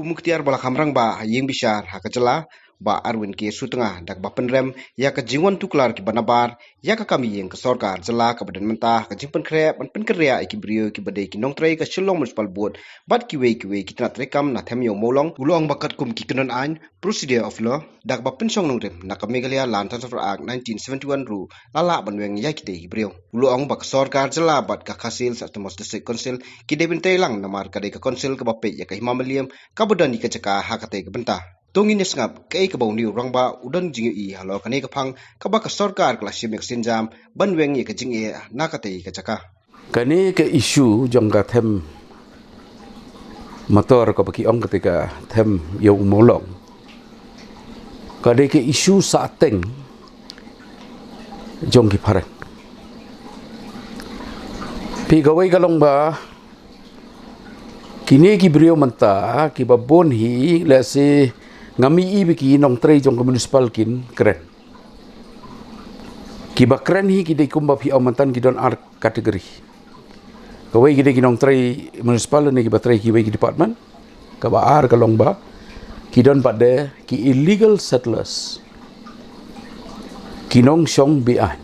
Muktiar Balakhamrang ba Ying Bishar Hakajala ba Arwin ke Sutengah dak ba penrem ya ke Jingwan Tuklar ki Banabar ya ke kami yang ke Sorkar Jela ke Badan Mentah ke Jingpen Krep ban Penkeria ki Brio ki Badai ki Nongtrai ke Shillong Municipal Board bat ki wei ki Tnat Rekam na Themyo Molong ulong bakat kum ki Kenon Ain Procedure of Law dak ba pensong nongrem na ke Megalia Land Transfer Act 1971 ru lala banweng ya ki te Brio ulong bak Sorkar Jela bat ka Kasil Satmos District Council ki Debin Tailang namar kadai ke Council ke Bape ya ke Himamaliam kabudan di keceka hakate ke Bentah Tongin sengap kei ke bau niu rangba udan jingi halo kane ke phang kaba ka sarkar kelas mek sinjam banweng ye ke jingi nakate ke caka kani ke isu jong ka them motor ko baki ong ketika them yo molong kade ke isu sateng jong ki pare pi gawai galong ba kini ki brio menta ki babon hi lase ngami i biki nong trei jong municipal kin keren ki bakren hi ki de kumba pi amantan ki don ar kategori kawai ki de ki nong trei municipal ni ki batrei ki wei ki department ka ba ar kalong ba ki don pade ki illegal settlers ki nong song bi ai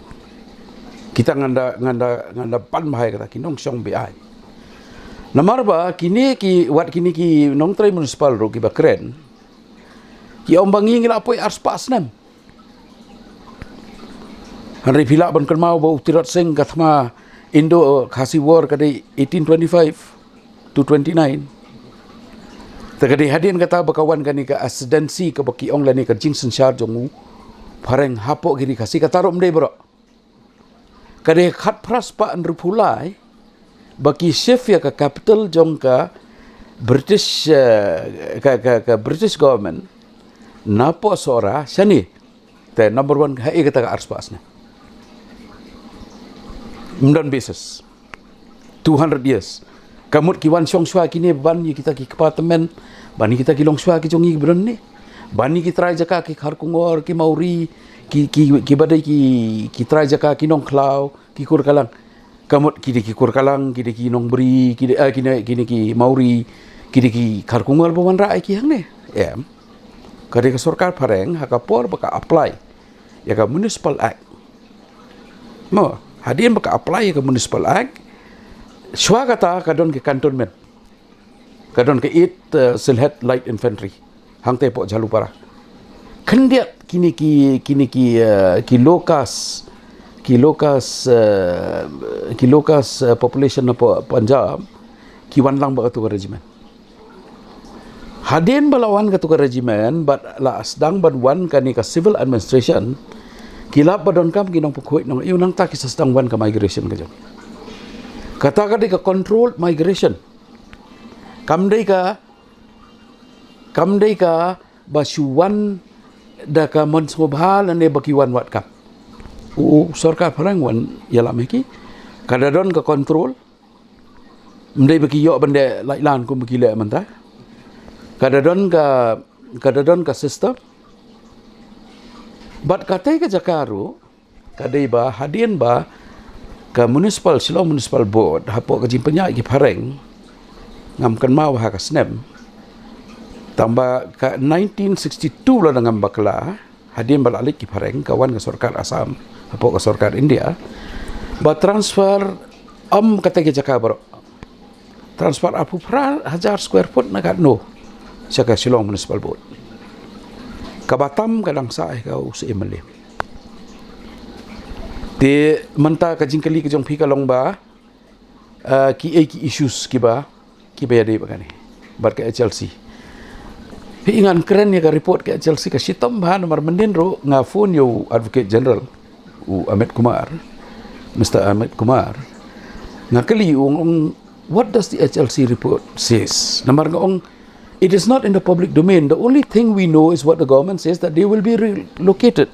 kita nganda pan bahai kata ki nong song bi ai namar ba kini ki wat kini ki nong trei municipal ro ki bakren ki ombangi ngila apoi ars pasnem Henry Pila ban kelmau bau tirat sing kathma Indo Khasi War kadai 1825 to 29 tagadi hadin kata bakawan kani ka asidensi ka baki ong lani ka jingsen shar jongu pareng hapo giri khasi kata rom dei bro kadai khat pras pa anrupulai baki chef ya ka capital jong ka British ka British government napo sora sani te number 1 hai kata ars pasne mdan basis 200 years kamut ki wan song shwa kini ban yi kita ki department bani kita ki long shwa ki jongi bron ni bani ki trai jaka ki kharkungor ki mauri ki badai ki trai jaka ki nong klau ki kurkalang kamut ki kurkalang ki nong bri ki ki mauri ki kharkungor bawan ra ki hang ne em kade ka sarkar pareng hakapor baka apply ya ka municipal act mo hadin baka apply ya ka municipal act shwa kata kadon ke cantonment kadon ke it silhet light infantry hangte po jalupara khendia kini ki lokas population na po Punjab ki wanlang ba tu regiment hadin balawan ka tukar regimen but la asdang ban kani ka civil administration kilap badon kam ginong pukhoy nong iunang ta ki sasdang wan ka migration ka jong kata ka di ka controlled migration kamdei ka basuwan da ka monsmobhal ane bakiwan wat kam sarkar parang wan yala meki kadadon ka control mdei baki yo bende lailan kum baki le manta kadadon ka system but katai ka jakaru kadai ba hadin ba ka municipal Shillong municipal board hapo ka jimpanya ki pareng ngamkan mau ha ka snem tambah ka 1962 la ngam bakla hadin balalik ki pareng kawan ka sarkar Assam hapo ka sarkar India ba transfer katai ka jakaru transfer apu pra 1000 square foot na ka no Saka Shillong Municipal Board. Kabatam kadang sa kau seimali. Te menta ka jingkali ka jong phi ka long ba ki issues ki ba yade ba kani. Bar ka HLC. Hi ingan keren ya ka report ka HLC ka sitam ba nomor mendin ro nga phone yo Advocate General Ahmed Kumar. Mr. Ahmed Kumar. Ngakali what does the HLC report says? Namar nga it is not in the public domain. The only thing we know is what the government says, that they will be relocated.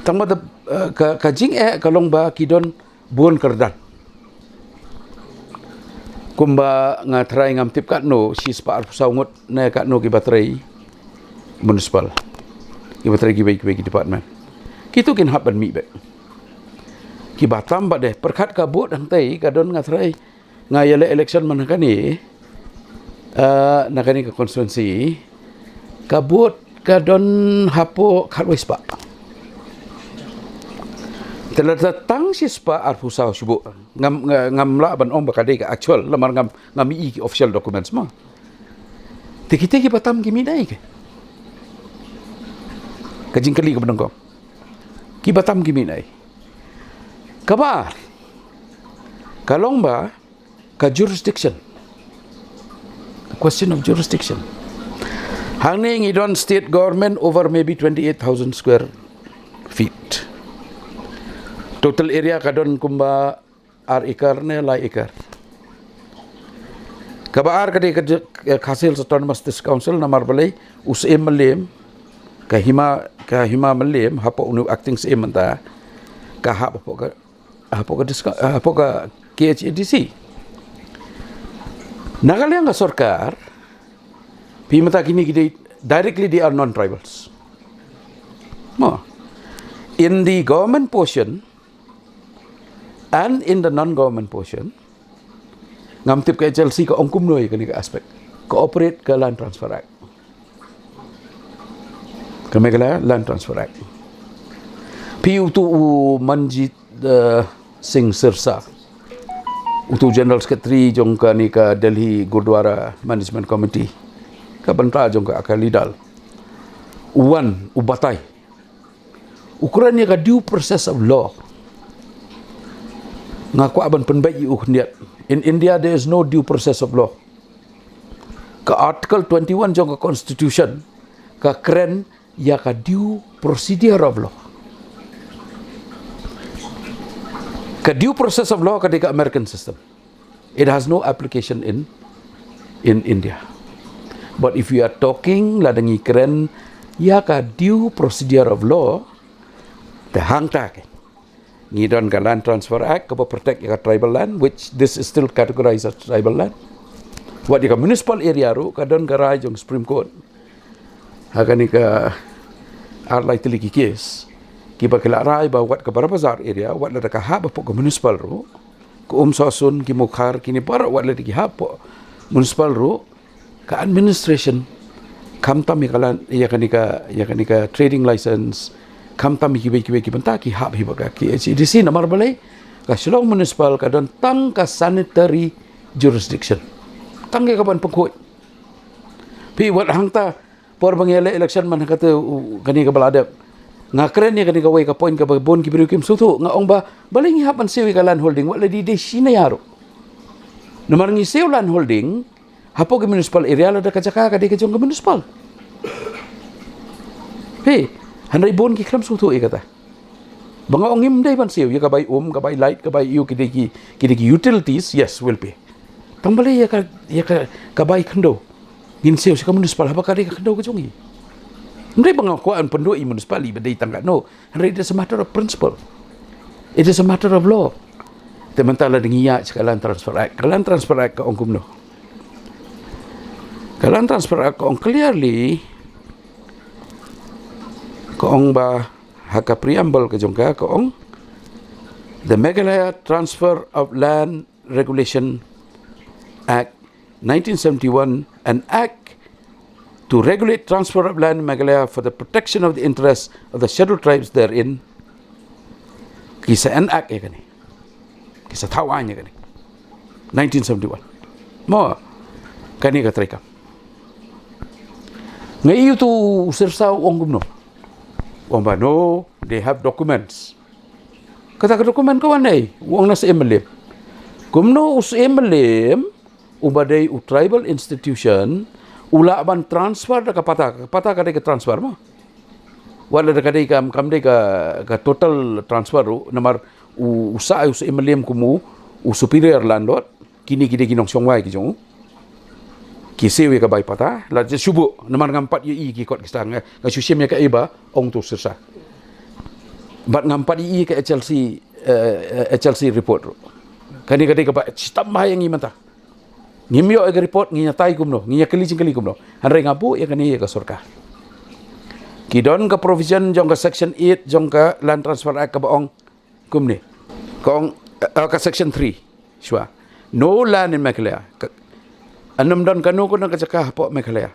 Tangma da kajing kalong ba kidon buon kardan. Kumba nga try ngam tip kat no si spa saungot na kat no ki batray municipal. Ki batray ki department. Kito kin happen mi be. Ki batam ba de perkat ka bot ang tay kadon nga try nga yale election man kani nakani ka konstituensi kabut kadon hapo kharwis pa terdatang sis pa arfusau subu ngam la ban ong bakade ka actual lamar ngam i official documents ma tikite ki patam ki midai ke kajingkali ka benong ko ki batam ki midai kabar kalong ba ka jurisdiction, question of jurisdiction. Hanging idon state government over maybe 28,000 square feet. Total area kadon kumba ekar ne lai ekar. Kabar kade khasil autonomous district council namar balai us emlem ka hima malem hapo unu acting se menta ka hapo ka KHADC. Nagalia sorkar, pimata kini kita directly they are non-tribals. In the government portion and in the non-government portion, ngamtip ke HLC ke ongkum noi kini ke aspek cooperate ke Land Transfer Act. Kami kala Land Transfer Act. Piu tu Manjit Singh Sirsa. Utu General Secretary jongka ni ka Delhi Gurdwara Management Committee ka banta jongka Akali Dal uwan ubatai ukuran ni ka due process of law ngaku aban penbai ukniat in India there is no due process of law ka article 21 jongka constitution ka kren ya ka due procedure of law ka due process of law ketika American system. It has no application in India. But if you are talking ladangi keren ya ka due procedure of law the hang tak ngidon ka Land Transfer Act ka protect ya tribal land which this is still categorized as tribal land. What ya municipal area ru kadon garai jong Supreme Court. Hakani ka arlai tiliki case kiba kelarai ba wat ka bazar area wat la ka haba po municipal ro ko sosun ki mukhar kini para wat la ki hapo municipal ro ka administration kamta mi kalan ya kanika trading license kamta mi ki benta ki hab hiba ka ki HDC namar balai ka Shillong municipal ka don tang ka sanitary jurisdiction tang ka ban pengkoi pi wat hangta por bangele election man kata kani ka baladap nga keren ni kani ka way ka point ka bon ki biru kim sutu nga ong ba baling hapan sewi ka land holding wala di de sinayaro namar ngi sew land holding hapo ki municipal area la da kajaka ka de ka jong municipal he hanray bon ki kram sutu e kata banga ong im dai ban sew ya ka bay ka bay light ka bay yu ki de utilities yes will pay tambale ya ka bay khando gin sew ka municipal haba ka de ka khando ka jong Hindi pengakuan penduduk municipal ibadai tangga no. It is a matter of principle. It is a matter of law. Tementala dengiya sa Land Transfer Act. Land Transfer Act ka ong kumno. Land Transfer Act ka ong clearly ka ong ba haka preamble ka jong ka ong the Meghalaya Transfer of Land Regulation Act 1971 an act to regulate transfer of land in Meghalaya for the protection of the interests of the scheduled tribes therein. Kisa act ya kani. Kisa tawaan ya kani. 1971. Mo kani ka try ka. Ngayon tu Sirsa ong gumno. Wamba no, they have documents. Kata ka dokumen ko anay, wong nasa MLM. Gumno us MLM ubaday u tribal institution ula ban transfer da kapata ka de transfer ma wala da kadai kam de ka total transfer namar usa MLM kumu superior landlord kini ginong songwai ki jong ki sewe ka bai pata la je subu namar ngampat yi ki kot kistang ga susim ya ka iba ong tu Sirsa bat ngampat yi ka HLC report kani ka tambah yang imanta ngimyo ega report nginya tai kumno nginya kali kumno hanre ngabu ya kani ya ka sorka kidon ka provision jong ka section 8 jong ka Land Transfer Act ka baong kumni ka section 3 shwa no land in Meghalaya Anam dan kanu ko nakachaka po Meghalaya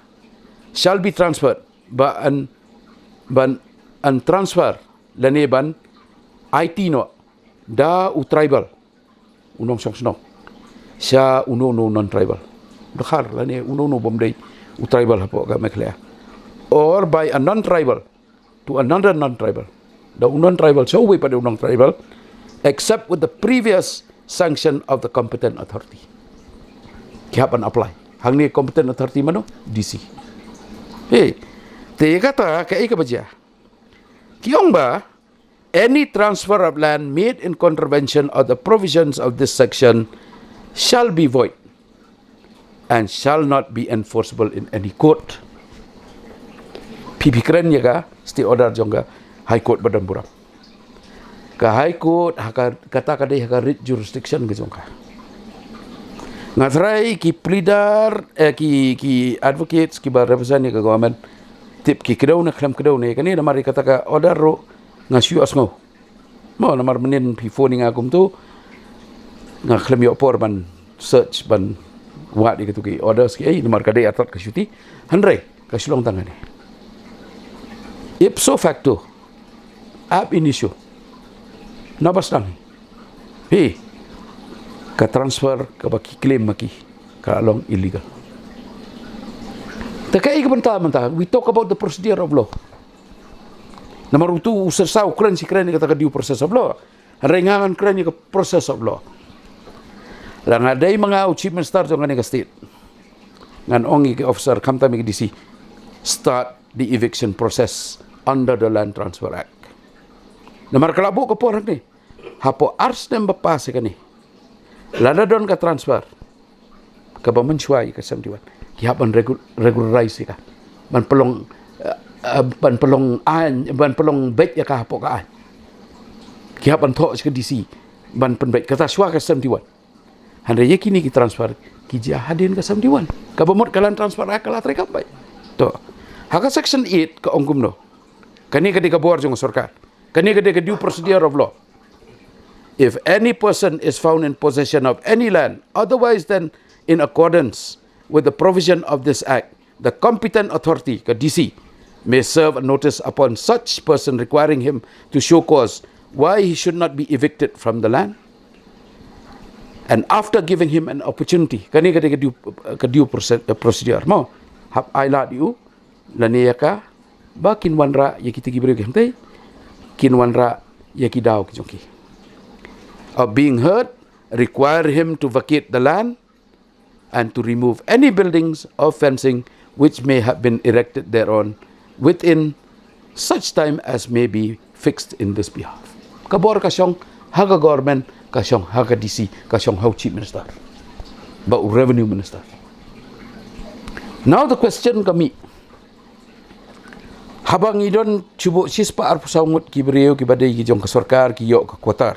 shall be transferred ban transfer lani ban IT no da u tribal unong song sno sya uno no non tribal dakhar lani uno no bomdei u tribal hapo ka Meghalaya or by a non tribal to another non tribal the non tribal so we pada unong tribal except with the previous sanction of the competent authority kiapan apply hang ni competent authority mano DC te kata kai ka baja kiong ba any transfer of land made in contravention of the provisions of this section shall be void and shall not be enforceable in any court. Pipikran ya ka stay order jongga high court badan buram. Ka high court kata kadai haka writ jurisdiction ke jongka. Ngatrai ki pleader ki advocates ki bar represent ka government tip ki kedau na klam kedau ne kani namari kata ka order ro ngasiu asngo. Mo namar menin P4 ni ngagum tu ngaklam yo por ban search ban wat di ketuki order ski namar kadai atat ka syuti handrai ka sulong tangane. Ipso facto ab initio nabastang ka transfer ka baki claim maki ka along illegal. Takai ka banta we talk about the procedure of law. Namarutu usasau kren si kren kata ka due process of law. Rengangan kren ka process of law. Lang aday mga chief minister jong ka state. Ngan ongi ka officer kamta mi DC start the eviction process under the Land Transfer Act. Namar kalabu ka porang ni. Hapo ars nem bapase ka ni. Lada don ka transfer. Ka ba mensuai ka 71. Kihapan regularize ka. Ban pelong ban pelong bet ya ka hapo ka. Kihapan tho ka DC ban penbet kata swa ka 71. Hande ye kini ki transfer ki jahadin ka 71. Ka bamot kalan transfer ka la treka bai. To. Haka section 8 ka ongkum no. Kani ka dikabor jong sarkar. Kani ka due procedure of law. If any person is found in possession of any land otherwise than in accordance with the provision of this act, the competent authority, DC, may serve a notice upon such person requiring him to show cause why he should not be evicted from the land. And after giving him an opportunity, kani ka due procedure mo, hap aila diu, laniya ka, ba kinwanra yakiti gibriyo kihantay, kinwanra yakidaw kijongki. Of being heard, require him to vacate the land and to remove any buildings or fencing which may have been erected thereon within such time as may be fixed in this behalf. Kabor kasyong haga government, kasyong haga DC, kasyong haga chief minister, ba revenue minister. Now the question kami, habang idon cubo sispa arpusamut kibriyo kibadai kijong kasorkar kiyo kakwatar.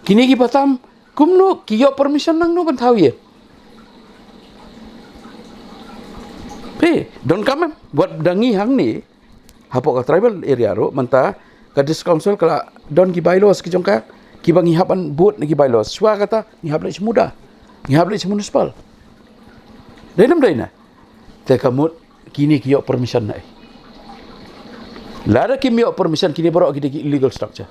Kini ki batam kumno kiyo permission nang no bantau ye. Don kamem buat dangi hang ni hapo ka tribal area ro manta ka dis council kala don ki bylaws ki jongka ki bangi hapan buat ni ki bylaws swa kata ni hablai semuda ni hablai municipal. Dalam daina te kamut kini kiyo permission nai. Lada kimyo permission kini baru ki illegal structure.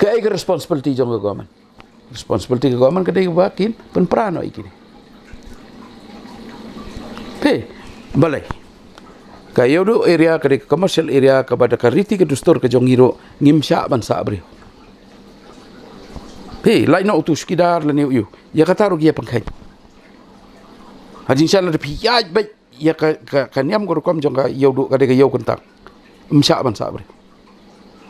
Kaya responsibility jong government. Responsibility government kadai bakin penprano ikini. Balai. Kaya do area kadai commercial area kepada kariti ke dustur ke jongiro ngimsya bansa abri. Lain nak utus kidar lani yu. Ya kata rugi ya pangkai. Hajin sala de piyaj bai ya kanyam ko kom jong ka yodo kadai ke yau kentang. Imsya bansa abri.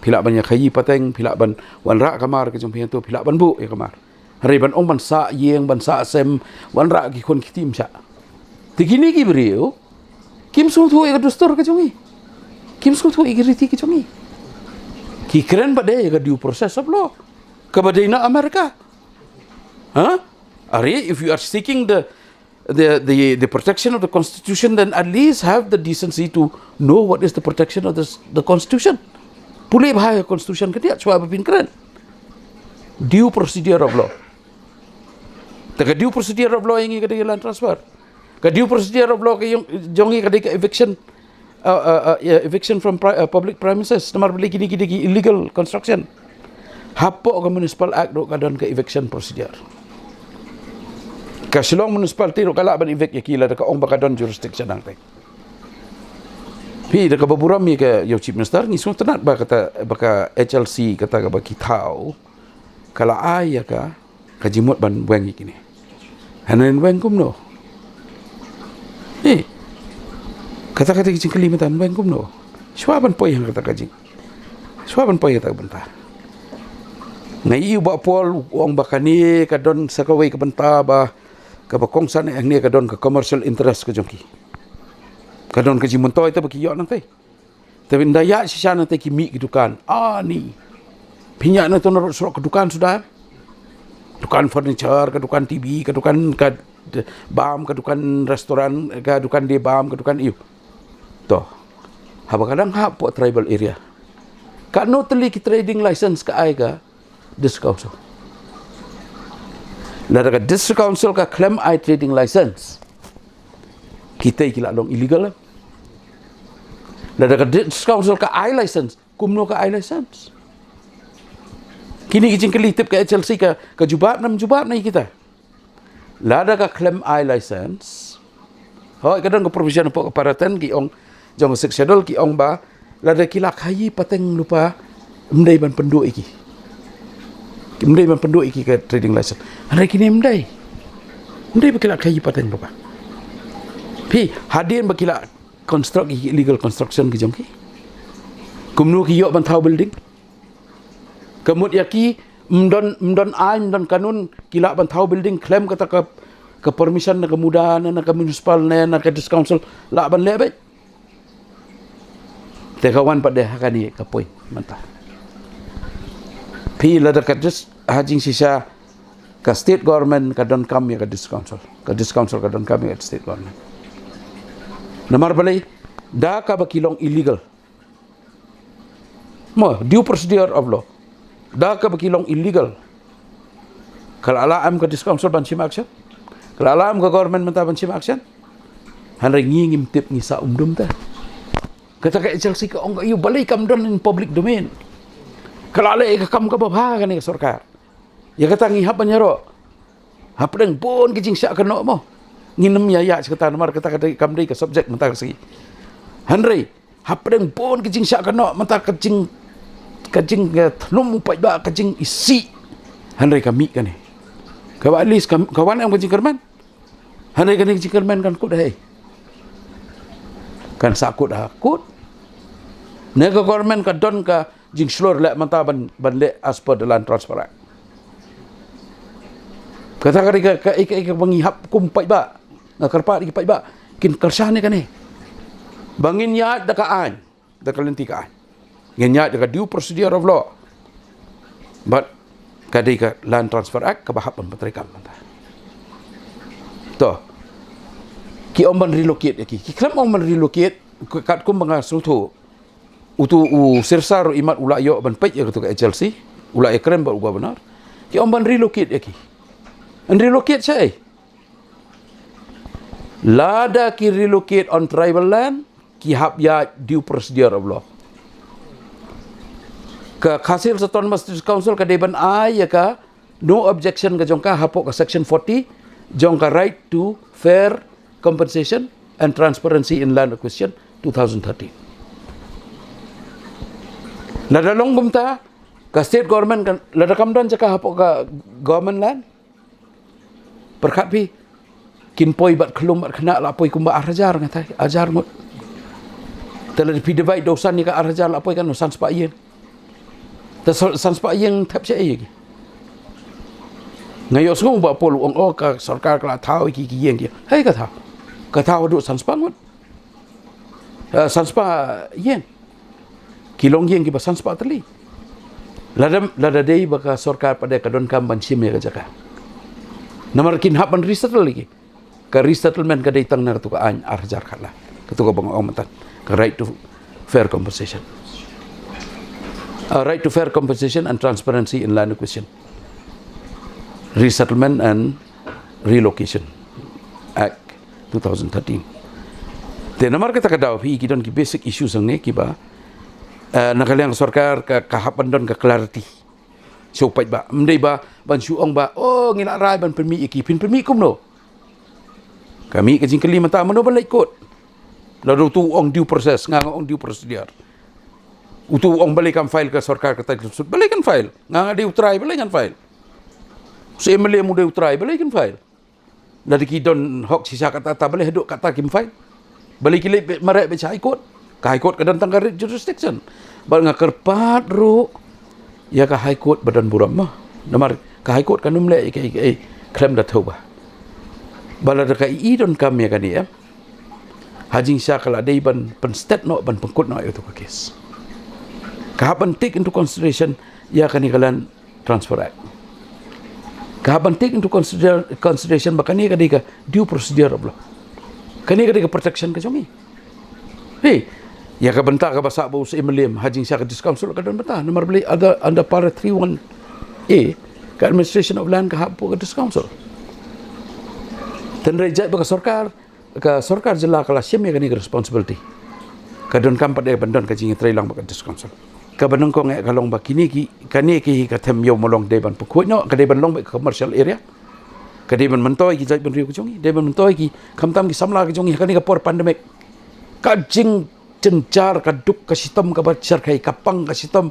Pilak ban ya khayi pateng, pilak ban wanra kamar ke jompian tu, pilak ban bu ya kamar. Hari ban ong ban sa yeng, ban sa sem, wanra ki kon kitim sa. Tikini ki beriu, kim sung tu ya dustur ke jongi. Kim sung tu igiriti ke jongi. Ki keren bade ya due process of law. Kabadaina Amerika. Huh? Ari, if you are seeking the protection of the Constitution, then at least have the decency to know what is the protection of the Constitution. Pulih bahaya Constitution ke dia, cuba berpin keren. Due procedure of law. Taka due procedure of law yang kada land transfer. Ka due procedure of law yung jongi kada ka eviction eviction from public premises. Namar beli kini illegal construction. Hapo ka municipal act do kadon ka eviction procedure. Ka silong municipality do kala ban evict yakila ka ong bakadon jurisdiction nang te. Pi da ka baburam mi ka yo chief minister ni sung tanat ba kata baka HLC kata ka ba kitao kala ay ka kajimot ban weng kini. Hanan weng kumno. Kata-kata kicing kelimatan weng kumno. Swaban poy hang kata kajing. Swaban poy kata benta. Ngai ba pol uang bakani kadon sakawai ka benta ba ka bakongsan ang ni kadon ka commercial interest ka jongki. Kadon ka jimunto ita baki yo nang tay. Tapi ndaya sisa nang tay kimi kedukan. Ni. Pinyak na to na surok kedukan sudah. Dukan furniture, kedukan TV, kedukan bam, kedukan restoran, kedukan di bam, kedukan iyo. To. Haba kadang hapo tribal area. Ka no teli ki trading license ka ay ka district council. Lada ka district council ka claim ay trading license. Kita ikila long illegal. Lada ka district council ka ay license, kumno ka ay license. Kini kicing kelitip ka HLC ka jubat na kita. Lada ka claim I license. Ho kadang ka provision po kaparatan ki ong jong schedule ki ong ba lada kila kayi pateng lupa mdai ban pendu iki. Mdai ban pendu iki ka trading license. Hari kini mdai. Mdai bakila kayi pateng lupa. Pi hadin bakila construct illegal construction ki jong ki. Kumnu ki yo ban thau building. Kemud yaki mdon kanun kila ban thau building claim kata ke permission na kemudahan na ke municipal na ke district council la ban lebe. Te kawan pada hakani ka point mantah. Pi la dekat dis hajing sisa ka state government ka don kam ya ka district council. Ka district council ka don kam ya state government. Namar balai da ka bakilong illegal. Mo due procedure of law. Da ka bakilong illegal. Kalau alam ka district council ban sim action. Kalau alam ka government menta ban sim action. Han ngingim tip ni sa umdum ta. Kata ka HLC ka ong iyo balay kam don in public domain. Kalau alay ka kam ka babha ka ni sarkar. Ya kata ngihap nyaro. Hapdeng pun kijing syak keno mo. Nginem ya kata nomor kata kam dei ka subject menta ka sigi. Hanrei hapdeng pun kijing syak keno menta kajing thlum upai ba kajing isi. Hanrei kami kan ni. Kawan at least kawan ang kajing kerman. Hanrei kan kajing kerman kan kut hai. Kan sakut hakut. Nega government ka don ka jing slur le menta ban le as per the land transfer act. Kata ka ika mengihap kumpai ba. Nakarpa di pai ba. Kin kersane kan ni. Bangin ya dakaan. Dakalenti kaan. Ngenya dekat due procedure of law. But kadai ka land transfer act kabahap memperterikan menta. To. Ki omban relocate ki. Ki kram omban relocate kat kum banga sutu. Utu sirsar imat ula yo ban pej ya ke HLC. Ula ekrem ba uga benar. Ki omban relocate ki. And relocate say. Lada ki relocate on tribal land ki hap ya due procedure of law. Ka Khasil Autonomous District Council ka deban ay ka no objection ka jongka hapok ka section 40 jongka right to fair compensation and transparency in land acquisition 2013. Ladalong gumta ka state government kan ladakam don jaka hapok ka government land perkhapi kinpoi bat kelum bat kena lapoi kumba arjar ngatai ajar ngut telah dipidevai dosan ni ka arjar lapoi kan nosan spa yen san spa yen tap sia ye ngayo sung ba polu ong ka sarkar kala thau ki yen ki hai ka thau du san spa ngut san spa yen kilong yen ki ba san spa tali lada dei baka sarkar pada kadon kam ban sim ya jaka namar kin hapan resettle lagi ka resettlement ka datang na ka an arjar kala katuka bang omatan ka right to fair compensation right to fair compensation and transparency in land acquisition resettlement and Relocation Act 2013. Namar kata kadaw hi kidon ki basic issues ang ne kiba nakaliang sarkar ka kahapan don ka clarity. So pait ba mdei ba ban suong ba ngina rai ban permi ikipin permi kumno. Kami kajing kelima ta mano ban ikut. Lalu tu ong due process nga ong due procedure. Utu ong balikan file ka sarkar kata balikan file nga di utrai balikan file. So emele mu di utrai balikan file. Ladi kidon hok sisa kata ta boleh duk kata kim file. Balik kilik marek baca high court. Ka high court ka datang ka jurisdiction. Bal nga kerpat ro. Ya ka high court badan buram mah. Namar ka high court ka numle klaim da tauba. Bala da ka idon kami ka ni hajing sya kala dei ban pen stat no ban pengkut no itu ka kes. Ka ban take into consideration ya ka ni kalan transfer act. Ka ban take into consideration bakani ka dei ka due procedure blo. Kani ka protection ka jongi. Hey, ya ka benta ka basa bo sa MLM hajing sa ka discouncil ka dan benta nomor beli ada under para 31A ka administration of land ka hapo ka discouncil. Dan rejat ba ka sarkar jela kala syem ya kani responsibility. Ka don kampat dia bandon ka jingi trailang ba ka discouncil. Ka banong ko nga kalong ba kini ki kani ki ka them yo molong deban pukoi no ka deban long ba commercial area. Kadai ban mentoi ki jai ban riu jongi dai ban mentoi ki kamtam ki samla ki jongi kani ka por pandemic ka jing cencar ka duk ka sistem ka bacar kai kapang ka sistem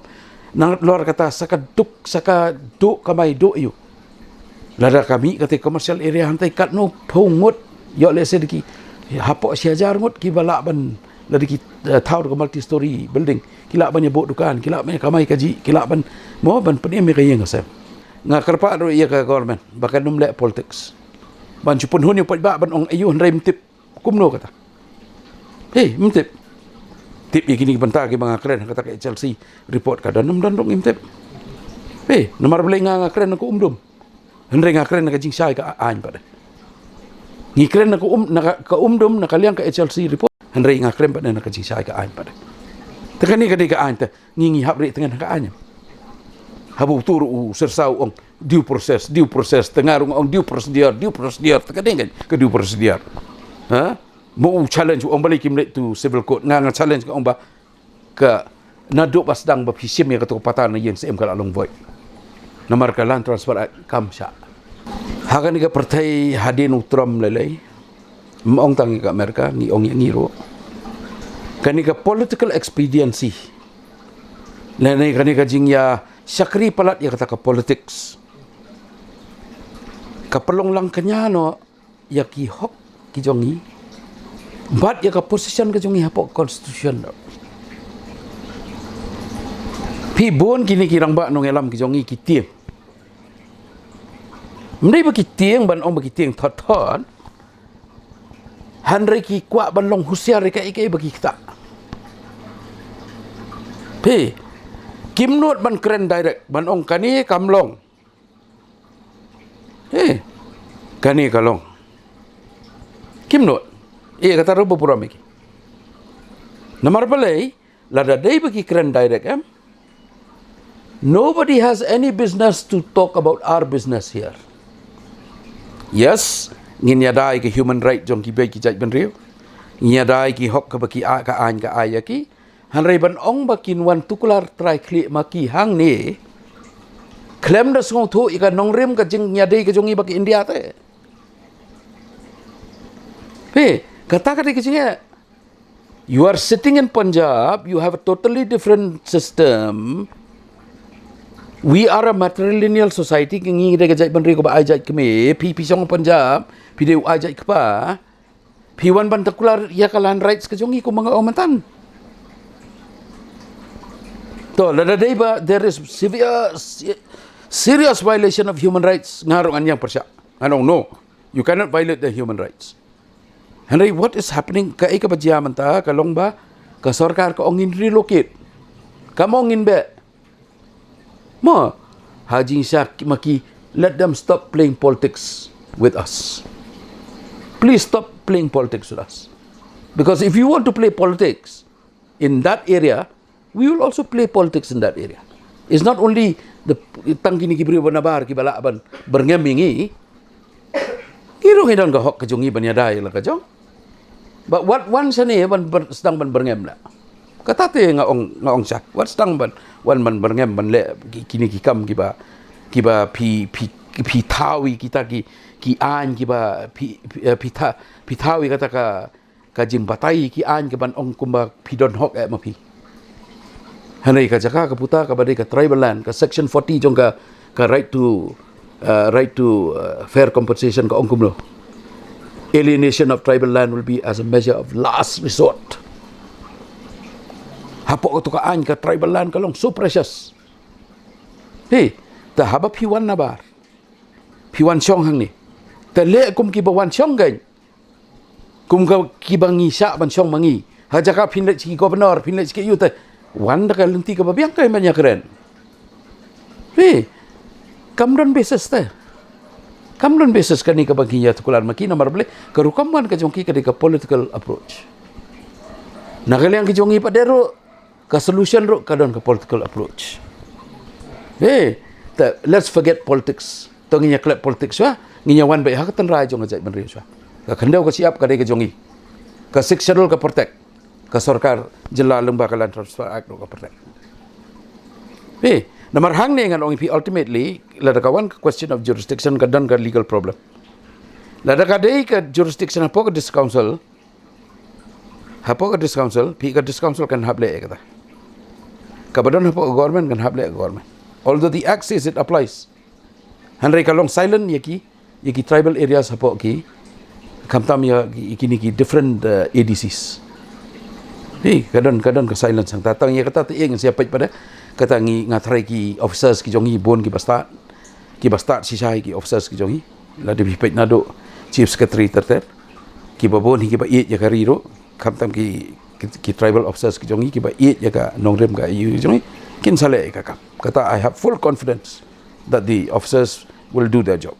nang luar kata saka duk kamai duk yu lada kami kata commercial area hantai kat no phungut yo le sediki hapo siajar ngut ki bala ban lada ki thau ka multi story building kila ban bo dukan kila ban kamai kaji kila ban mo ban peni me kayeng asem nga karpa ro iya ka government bakan numle politics ban chupun hun yu pat ba ban ong ayu rai mtip kumno kata hey mtip tip ikini banta ki mga kren kata ka Chelsea report ka dan dong mtip hey nomor beli nga kren ko umdum henre nga kren ka jing sai ka an pa ni kren ko ka umdum nakaliang ka Chelsea report henre nga kren pa na ka jing sai ka an pa tekani ka di ka an ta ngingi habri tengan ka an habu turu sersau ong due process tengarung ong due procedure tekadeng ke due procedure ha mau challenge ong balik kim tu civil court nga challenge ka ong ba ka naduk pasdang ba hisim ya ketukupatan yen sem kala long void nomor ka land transfer kamsha hagan ga partai hadin utram lelai mong tangi ka Amerika ni ong ngiro kani ka political expediency lene kani ka jingya syakri palat ya kata ka politics kapelong lang kanya no ya ki hok ki jongi bat ya ka position ka jongi hapok constitution pi bon kini kirang ba nong elam ki jongi ki tieng mendai ba ki tieng ban ong ba ki tieng thot hanre ki kwa ban long husiar ka ikai ba ki ta pi Kim nuot ban keren direct ban ong kani kamlong. Kani kalong. Kim nuot. Kata robo pura meki. Namar balai lada dai bagi keren direct Nobody has any business to talk about our business here. Yes, ngin yadai ke human right jong ki bai ki jai ban riu. Ngiyadai ki hok ka baki ka an ka ayaki. Hanrai ban ong bakin wan tukular try klik maki hang ni klaim da song thu ika nongrim ka jing nyadei ka jongi baki India te kata ka ki you are sitting in Punjab, you have a totally different system. We are a matrilineal society ki ngi de ka jai ban ri ko ba ai jai kme pi song Punjab pi de ai jai ka pi wan ban tukular ya kalan rights ka jongi ko mga omatan. So, there is serious violation of human rights. Ngarong anyang persya. No, you cannot violate the human rights. Henry, what is happening? Ka bajiaman ta kalong ba ka sarkar ka ongin relocate. Kamongin be. Mo hajing siya maki let them stop playing politics with us. Please stop playing politics with us. Because if you want to play politics in that area, we will also play politics in that area. It's not only the tangkini ki beriu banabar ki balaban berngemingi Irong idon ka hok kejongi banyadai la kajong. But what one sani sedang ban berngem la. Katate ngaong sak. What sedang ban berngem ban le kini kikam kiba pi tawi kita ki an kiba pi tawi kata ka jing batai ki an ke ban ong kumba pi don hok ma pi. Hanai ka jaka ka puta ka badai ka tribal land ka section 40 jong ka right to fair compensation ka ong kumlo. Alienation of tribal land will be as a measure of last resort. Hapo ko ka an ka tribal land kalong so precious. Hey, ta haba piwan na bar. Piwan syong hang ni. Ta le kum ki bawan syong gain. Kum ka ki bangi sa ban syong mangi. Haja ka pinlet ki governor, pinlet ki yu ta. Wan da ka lenti ka babiang kay man ya keren. Hey, kamron basis ta. Kamron basis kani ka bagi ya tukular maki nomor bele karukaman ka jongki ka ka political approach. Nakaliang ki jongi padero ka solution ro kadon ka political approach. Hey, let's forget politics. To nginya klep politics wa, nginya wan bai hakatan rai jong ajai benri wa. Ka khandau ka siap ka dei ka jongi. Ka six schedule ka protect. Ka sarkar jilla lembaga land transfer act ka protect. Hey, nomor hang ni ngan ongi ultimately lada kawan question of jurisdiction ka dan ka legal problem. Lada ka dei ka jurisdiction hapo ka discouncil. Hapo ka discouncil, pi ka discouncil kan hable kata. Kabadon hapo government kan hable government. Although the act says it applies. Hanrei kalong silent yaki tribal areas hapo ki kamtam ya kini ki different ADCs. Ni kadon ka silent sang tatang ya kata tieng siapa pada kata ngi ngatrai ki officers ki jongi bon ki bastat sisai ki officers ki jongi la de bipet nado chief secretary terter ki babon ki ba ye ya kariro kamtam ki tribal officers ki jongi ki ba ye ya ka nongrem ka yu jongi kin sale ka kata I have full confidence that the officers will do their job.